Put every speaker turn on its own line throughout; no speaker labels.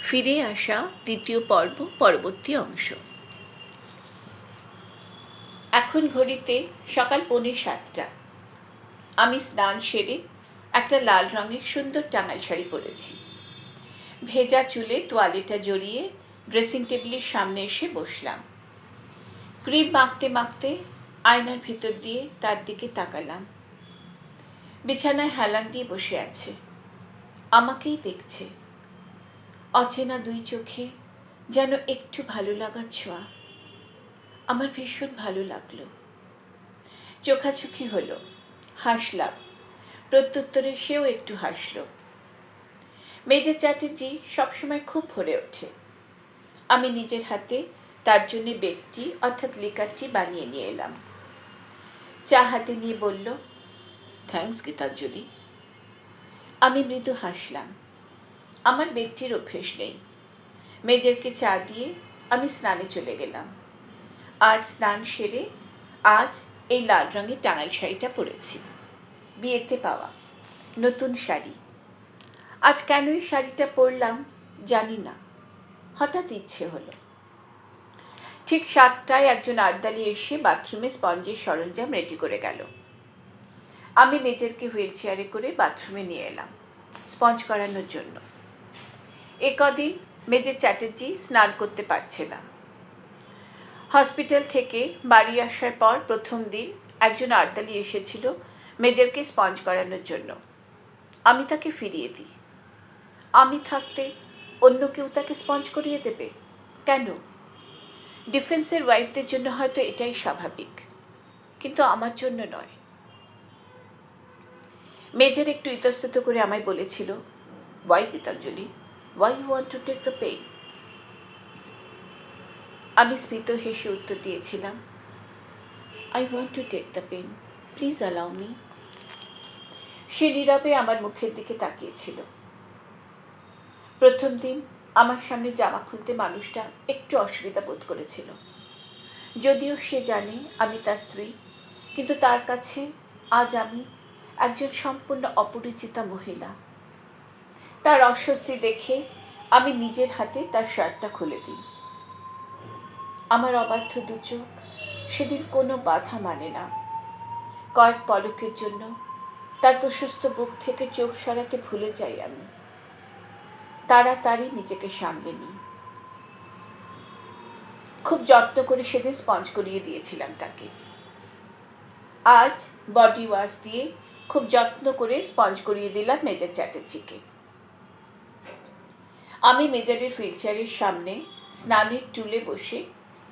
ফিরে আসা দ্বিতীয় পর্ব পরবর্তী অংশ। এখন ঘড়িতে সকাল 6:45। আমি স্নান সেরে একটা লাল রঙের সুন্দর টাঙাল শাড়ি পরেছি। ভেজা চুলে তোয়ালেটা জড়িয়ে ড্রেসিং টেবিলের সামনে এসে বসলাম। ক্রিম মাখতে মাখতে আয়নার ভিতর দিয়ে তার দিকে তাকালাম। বিছানায় হেলান দিয়ে বসে আছে, আমাকেই দেখছে। অচেনা দুই চোখে যেন একটু ভালো লাগার ছোঁয়া। আমার ভীষণ ভালো লাগলো। চোখাচোখি হলো, হাসলাম। প্রত্যুত্তরে সেও একটু হাসল। মেজর চ্যাটার্জি সবসময় খুব ভরে ওঠে। আমি নিজের হাতে তার জন্য বেডটি অর্থাৎ লিকারটি বানিয়ে নিয়ে এলাম। চা হাতে নিয়ে বলল, থ্যাঙ্কস গীতাঞ্জলি। আমি মৃদু হাসলাম। আমার বেডটির অভ্যেস নেই। মেজরকে চা দিয়ে আমি স্নানে চলে গেলাম। আর স্নান সেরে আজ এই লাল রঙের টাঙাল শাড়িটা পরেছি, বিয়েতে পাওয়া নতুন শাড়ি। আজ কেন এই শাড়িটা পরলাম জানি না, হঠাৎ ইচ্ছে হলো। ঠিক 7টায় একজন আর্দালি এসে বাথরুমে স্পঞ্জের সরঞ্জাম রেডি করে গেল। আমি মেজরকে হুইল চেয়ারে করে বাথরুমে নিয়ে এলাম স্পঞ্জ করানোর জন্য। এ কদিন মেজর চ্যাটার্জি স্নান করতে পারছে না। হসপিটাল থেকে বাড়ি আসার পর প্রথম দিন একজন আর্দালি এসেছিল মেজরকে স্পঞ্জ করানোর জন্য। আমি তাকে ফিরিয়ে দিই। আমি থাকতে অন্য কেউ তাকে স্পঞ্জ করিয়ে দেবে কেন? ডিফেন্সের ওয়াইফদের জন্য হয়তো এটাই স্বাভাবিক, কিন্তু আমার জন্য নয়। মেজর একটু ইতস্তত করে আমায় বলেছিল, why Gitanjali, why you want to take the pain? আমি স্মিত হেসে উত্তর দিয়েছিলাম, I want to take the pen, please allow me. সে নীরবে আমার মুখের দিকে তাকিয়েছিল। প্রথম দিন আমার সামনে জামা খুলতে মানুষটা একটু অসুবিধা বোধ করেছিল। যদিও সে জানে আমি তার স্ত্রী, কিন্তু তার কাছে আজ আমি একজন সম্পূর্ণ অপরিচিতা মহিলা। তার অস্বস্তি দেখে আমি নিজের হাতে তার শার্টটা খুলে দিই। আমার অবাধ্য দু চোখ সেদিন কোনো বাধা মানে না। কয়েক পলকের জন্য তার প্রশস্ত বুক থেকে চোখ সরাতে ভুলে যাই আমি। তাড়াতাড়ি নিজেকে সামলে নিই। খুব যত্ন করে সেদিন স্পঞ্জ করিয়ে দিয়েছিলাম তাকে। আজ বডি ওয়াশ দিয়ে খুব যত্ন করে স্পঞ্জ করিয়ে দিলাম মেজর চ্যাটার্জিকে। আমি মেজরের হুইল চেয়ারের সামনে স্নানের টুলে বসে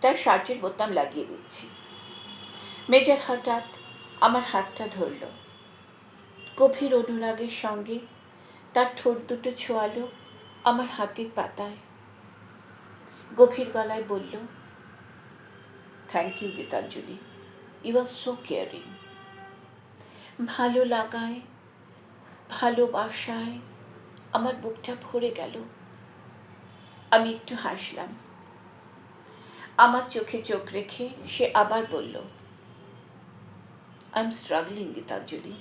তার শার্টের বোতাম লাগিয়ে দিচ্ছি। মেজর হঠাৎ আমার হাতটা ধরল। গভীর অনুরাগের সঙ্গে তার ঠোঁট দুটো ছোঁয়ালো আমার হাতের পাতায়। গভীর গলায় বলল, thank you Gitanjali, you are so caring. ভালো লাগায়, ভালোবাসায় আমার বুকটা ভরে গেল। আমি একটু হাসলাম। আমার চোখে চোখ রেখে সে আবার বলল, I am struggling Gitanjali,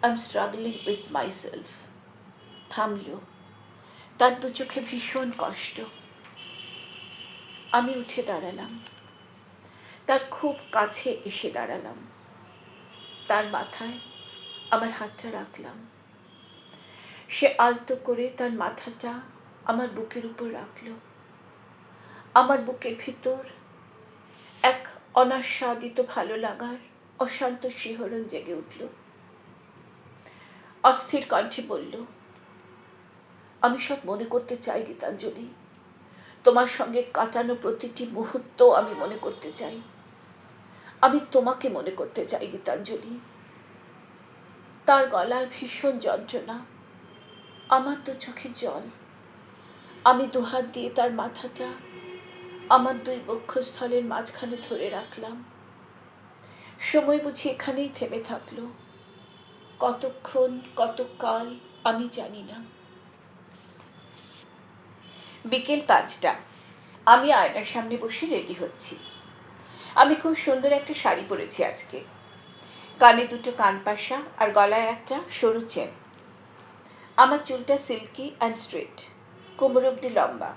I am struggling with myself. থামল। তার দু চোখে ভীষণ কষ্ট। আমি উঠে দাঁড়ালাম। তার খুব কাছে এসে দাঁড়ালাম। তার মাথায় আমার হাতটা রাখলাম। সে আলতো করে তার মাথাটা আমার বুকের উপর রাখল। আমার বুকের ভিতর এক অনাস্বাদিত ভালো লাগার অশান্ত শিহরণ জেগে উঠল। অস্থির কণ্ঠে বলল, আমি সব মনে করতে চাই গীতাঞ্জলি, তোমার সঙ্গে কাটানো প্রতিটি মুহূর্ত আমি মনে করতে চাই। আমি তোমাকে মনে করতে চাই গীতাঞ্জলি। তার গলায় ভীষণ যন্ত্রণা, আমার দু চোখে জল। আমি দুহাত দিয়ে তার মাথাটা আমার দুই বক্ষস্থলের মাঝখানে ধরে রাখলাম। সময় বুঝি এখানেই থেমে থাকলো। কতক্ষণ, কতকাল আমি জানি না। বিকেল 5টা। আমি আয়নার সামনে বসে রেডি হচ্ছি। আমি খুব সুন্দর একটা শাড়ি পরেছি আজকে। কানে দুটো কানপাশা আর গলায় একটা সরু চেন। আমার চুলটা সিল্কি অ্যান্ড স্ট্রেট, কোমর অবধি লম্বা,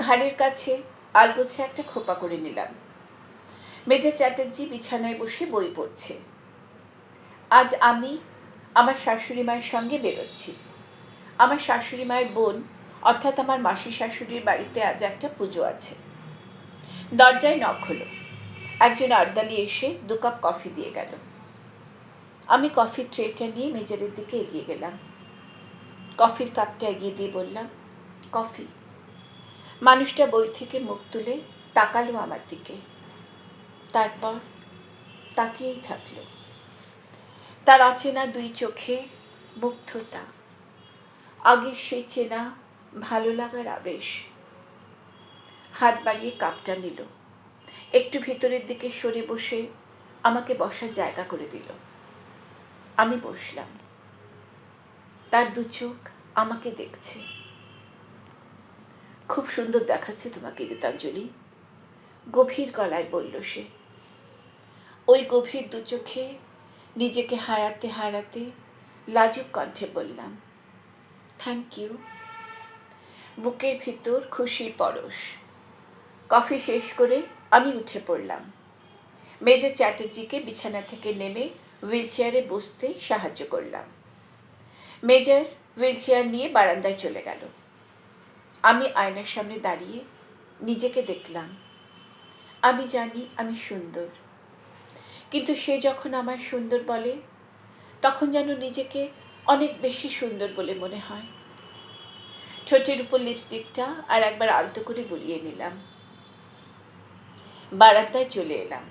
ঘাড়ের কাছে আলগোছে একটা খোপা করে নিলাম। মেজর চ্যাটার্জি বিছানায় বসে বই পড়ছে। আজ আমি আমার শাশুড়ি মায়ের সঙ্গে বেরোচ্ছি। আমার শাশুড়ি মায়ের বোন অর্থাৎ আমার মাসি শাশুড়ির বাড়িতে আজ একটা পুজো আছে। দরজায় নক হলো। একজন আর্দালি এসে 2 কাপ কফি দিয়ে গেল। আমি কফির ট্রেটা নিয়ে মেজরের দিকে এগিয়ে গেলাম। কফির কাপটা এগিয়ে দিয়ে বললাম, কফি। মানুষটা বই থেকে মুখ তুলে তাকালো আমার দিকে, তারপর তাকিয়েই থাকলো। তার অচেনা 2 চোখে মুগ্ধতা, আগের সেই চেনা ভালো লাগার আবেশ। হাত বাড়িয়ে কাপটা নিল, একটু ভিতরের দিকে সরে বসে আমাকে বসার জায়গা করে দিল। আমি বসলাম। তার 2 চোখ আমাকে দেখছে। খুব সুন্দর দেখাচ্ছে তোমাকে গীতাঞ্জলি, গভীর গলায় বলল সে। ওই গভীর 2 চোখে নিজেকে হারাতে হারাতে লাজুক কণ্ঠে বললাম, থ্যাংক ইউ। বুকের ভিতর খুশির পরশ। কফি শেষ করে আমি উঠে পড়লাম। মেজর চ্যাটার্জিকে বিছানা থেকে নেমে হুইল চেয়ারে বসতে সাহায্য করলাম। মেজর হুইল চেয়ার নিয়ে বারান্দায় চলে গেল। আমি আয়নার সামনে দাঁড়িয়ে নিজেকে দেখলাম। আমি জানি আমি সুন্দর, কিন্তু সে যখন আমায় সুন্দর বলে তখন যেন নিজেকে অনেক বেশি সুন্দর বলে মনে হয়। ঠোঁটের উপর লিপস্টিকটা আর একবার আলতো করে বুলিয়ে নিলাম। বারান্দায় চলে এলাম।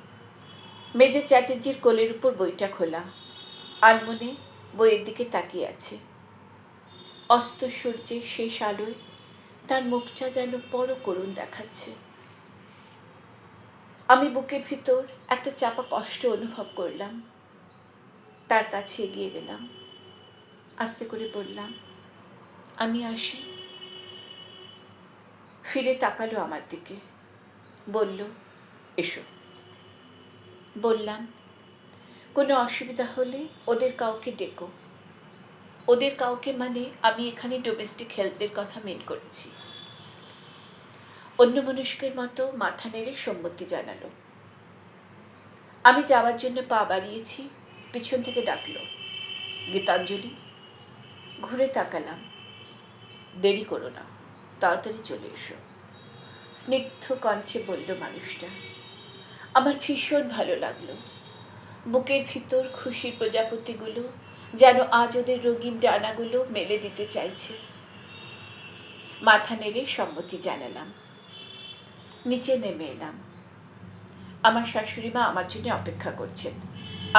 মেজর চ্যাটার্জির কোলের উপর বইটা খোলা, আনমনে বইয়ের দিকে তাকিয়ে আছে। অস্ত সূর্যের শেষ আলোয় তার মুখটা যেন বড় করুণ দেখাচ্ছে। আমি বুকের ভিতর একটা চাপা কষ্ট অনুভব করলাম। তার কাছে এগিয়ে গেলাম, আস্তে করে বললাম, আমি আসি। ফিরে তাকালো আমার দিকে, বলল, এসো। বললাম, কোনো অসুবিধা হলে ওদের কাউকে ডেকো। ওদের কাউকে মানে আমি এখানে ডোমেস্টিক হেল্পের কথা মেন করেছি। অন্যমনস্কের মতো মাথা নেড়ে সম্মতি জানালো। আমি যাওয়ার জন্য পা বাড়িয়েছি, পিছন থেকে ডাকলো, গীতাঞ্জলি। ঘুরে তাকালাম। দেরি করো না, তাড়াতাড়ি চলে এসো, স্নিগ্ধ কণ্ঠে বলল মানুষটা। আমার ভীষণ ভালো লাগলো। বুকের ভিতর খুশির প্রজাপতিগুলো যেন আজ ওদের রঙিন ডানাগুলো মেলে দিতে চাইছে। মাথা নেড়ে সম্মতি জানালাম। নিচে নেমে এলাম। আমার শাশুড়ি মা আমার জন্য অপেক্ষা করছেন।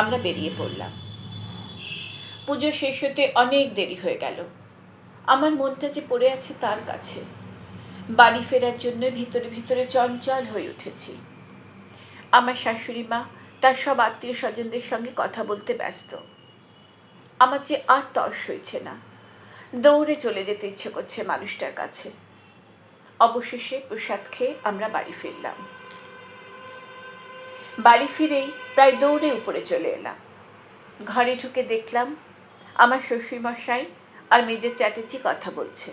আমরা বেরিয়ে পড়লাম। পুজো শেষ হতে অনেক দেরি হয়ে গেল। আমার মনটা যে পড়ে আছে তার কাছে। বাড়ি ফেরার জন্য ভিতরে ভিতরে চঞ্চল হয়ে উঠেছি। আমার শাশুড়ি মা তার সব আত্মীয় স্বজনদের সঙ্গে কথা বলতে ব্যস্ত। আমার যে আর তর্স হয়েছে না, দৌড়ে চলে যেতে ইচ্ছে করছে মানুষটার কাছে। অবশেষে প্রসাদ খেয়ে আমরা বাড়ি ফিরলাম। বাড়ি ফিরেই প্রায় দৌড়ে উপরে চলে এলাম। ঘরে ঢুকে দেখলাম আমার শ্বশুরমশাই আর মেজর চ্যাটার্জি কথা বলছে।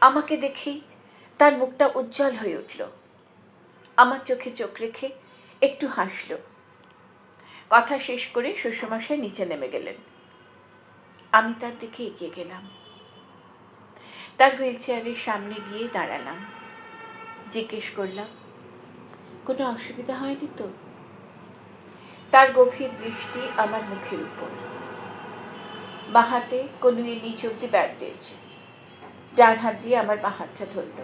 আমাকে দেখেই তার মুখটা উজ্জ্বল হয়ে উঠল। আমার চোখে চোখ রেখে একটু হাসল। কথা শেষ করে শ্বশুরমশাই নিচে নেমে গেলেন। আমি তার দিকে এগিয়ে গেলাম। তার হুইল চেয়ারের সামনে গিয়ে দাঁড়ালাম। জিজ্ঞেস করলাম, কোনো অসুবিধা হয়নি তো? তার গভীর দৃষ্টি আমার মুখের উপর। বাঁ হাতে কনুয়ে নিচ অব্দি ব্যান্ডেজ, ডান হাত দিয়ে আমার বাঁ হাতটা ধরল।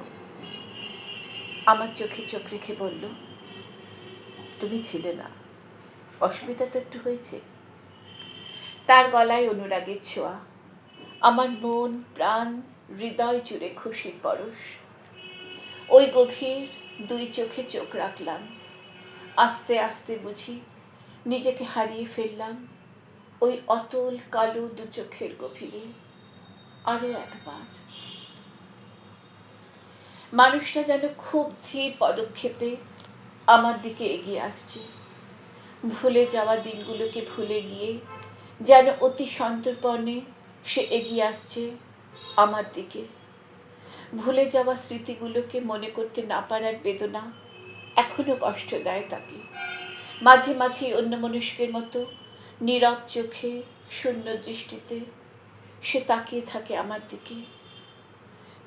আমার চোখে চোখ রেখে বলল, তুমি ছিলে না, অসুবিধা তো একটু হয়েছে। তার গলায় অনুরাগের ছোঁয়া। আমার মন প্রাণ হৃদয় জুড়ে খুশির পরশ। ওই গভীর 2 চোখে চোখ রাখলাম। আস্তে আস্তে বুঝি নিজেকে হারিয়ে ফেললাম ওই অতল কালো 2 চোখের গভীরে। আরো একবার। মানুষটা যেন খুব ধীর পদক্ষেপে আমার দিকে এগিয়ে আসছে। ভুলে যাওয়া দিনগুলোকে ভুলে গিয়ে যেন অতি সন্তর্পণে সে এগিয়ে আসছে আমার দিকে। ভুলে যাওয়া স্মৃতিগুলোকে মনে করতে না পারার বেদনা এখনো কষ্ট দেয় তাকে। মাঝে মাঝেই অন্যমনস্কের মতো নীরব চোখে শূন্য দৃষ্টিতে সে তাকিয়ে থাকে আমার দিকে।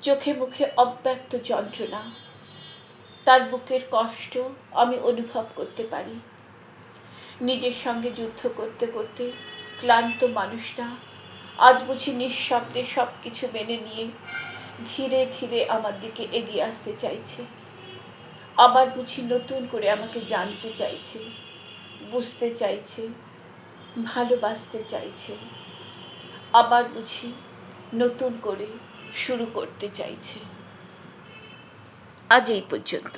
চোখে মুখে অব্যক্ত যন্ত্রণা, তার বুকের কষ্ট আমি অনুভব করতে পারি। নিজের সঙ্গে যুদ্ধ করতে করতে ক্লান্ত মানুষটা আজ বুঝি নিঃশব্দে সব কিছু মেনে নিয়ে ধীরে ধীরে আমার দিকে এগিয়ে আসতে চাইছে। আবার বুঝি নতুন করে আমাকে জানতে চাইছে, বুঝতে চাইছে, ভালোবাসতে চাইছে। আবার বুঝি নতুন করে শুরু করতে চাইছে। আজ এই পর্যন্ত।